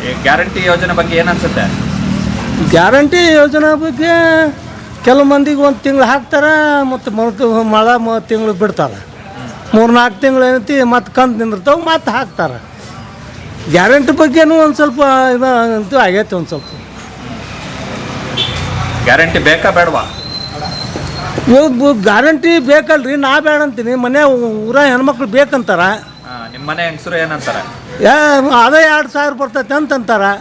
ಈ ಗ್ಯಾರಂಟಿ ಯೋಜನೆ ಬಗ್ಗೆ ಏನು ಅನ್ಸುತ್ತೆ? ಗ್ಯಾರಂಟಿ ಯೋಜನೆ ಬಗ್ಗೆ ಕೆಲವು ಮಂದಿಗೆ ಒಂದು ತಿಂಗಳು ಹಾಕ್ತಾರೆ ಮತ್ತು ಮಳೆ ತಿಂಗಳು ಬಿಡ್ತಾರೆ. 3-4 ತಿಂಗಳು ಏನೈತಿ ಮತ್ತು ಕಂತು ನಿಂದಿರ್ತಾವೆ ಮತ್ತು ಹಾಕ್ತಾರೆ. ಗ್ಯಾರಂಟಿ ಬಗ್ಗೆನೂ ಒಂದು ಸ್ವಲ್ಪ ಇದಂತೂ ಆಗೈತೆ. ಒಂದು ಸ್ವಲ್ಪ ಗ್ಯಾರಂಟಿ ಬೇಕಾ ಬೇಡವಾ? ಇವಾಗ ಗ್ಯಾರಂಟಿ ಬೇಕಲ್ರಿ, ನಾ ಬೇಡ ಅಂತೀನಿ. ಮನೆ ಊರ ಹೆಣ್ಮಕ್ಳು ಬೇಕಂತಾರ. ನಿಮ್ಮ ಮನೆ ಹೆಂಗಸರು ಏನಂತಾರೆ? ಅದೇ 2,000 ಬರ್ತೈತೆ ಅಂತಂತಾರೆ.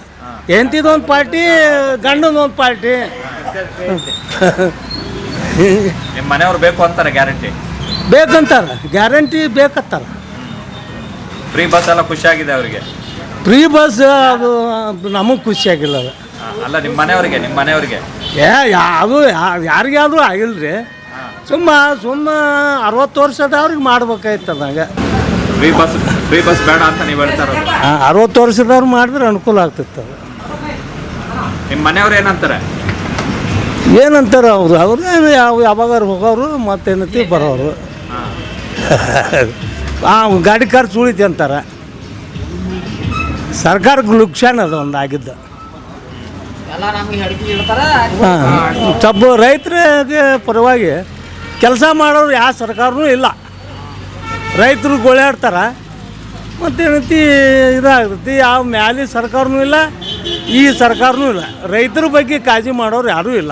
ಹೆಂಡತಿದೊಂದು ಪಾರ್ಟಿ, ಗಂಡದೊಂದು ಪಾರ್ಟಿ. ನಿಮ್ಮ ಮನೆಯವ್ರು ಬೇಕು ಅಂತಾರೆ ಗ್ಯಾರಂಟಿ ಬೇಕಂತಾರೆ, ಗ್ಯಾರಂಟಿ ಬೇಕಂತಾರೆ. ಫ್ರೀ ಬಸ್ ಎಲ್ಲ ಖುಷಿಯಾಗಿದೆ ಅವರಿಗೆ. ಫ್ರೀ ಬಸ್ ಅದು ನಮಗೆ ಖುಷಿಯಾಗಿಲ್ಲ ಅದು. ಅಲ್ಲ ನಿಮ್ಮ ಮನೆಯವ್ರಿಗೆ ಅದು ಯಾರಿಗಾದ್ರೂ ಆಗಿಲ್ರಿ. ಸುಮ್ಮ 60 ವರ್ಷದವ್ರಿಗೆ ಮಾಡ್ಬೇಕಾಯ್ತು ಅದಾಗ. ಫ್ರೀ ಬಸ್ ಬೇಡ ಅಂತ ನೀವು ಹೇಳ್ತಾರೆ. 60 ವರ್ಷದವ್ರು ಮಾಡಿದ್ರೆ ಅನುಕೂಲ ಆಗ್ತಿತ್ತು ಅದು. ನಿಮ್ಮ ಮನೆಯವ್ರು ಏನಂತಾರೆ? ಏನಂತಾರೆ ಅವ್ರು ಯಾವಾಗಾರು ಹೋಗೋರು ಮತ್ತೇನೈತಿ ಬರೋರು. ಗಾಡಿ ಖರ್ಚು ಉಳಿತಿ ಅಂತಾರೆ. ಸರ್ಕಾರಕ್ಕೆ ನುಕ್ಸಾನ್ ಅದು ಒಂದು ಆಗಿದ್ದು. ಸ್ವಲ್ಪ ರೈತರಿಗೆ ಪರವಾಗಿ ಕೆಲಸ ಮಾಡೋರು ಯಾವ ಸರ್ಕಾರನೂ ಇಲ್ಲ. ರೈತರು ಗೋಳಾಡ್ತಾರೆ. ಮತ್ತೇನೈತಿ ಇದಾಗ್ತೈತಿ. ಯಾವ ಮ್ಯಾಲೆ ಸರ್ಕಾರನೂ ಇಲ್ಲ, ಈ ಸರ್ಕಾರನೂ ಇಲ್ಲ. ರೈತರ ಬಗ್ಗೆ ಕಾಳಜಿ ಮಾಡೋರು ಯಾರೂ ಇಲ್ಲ.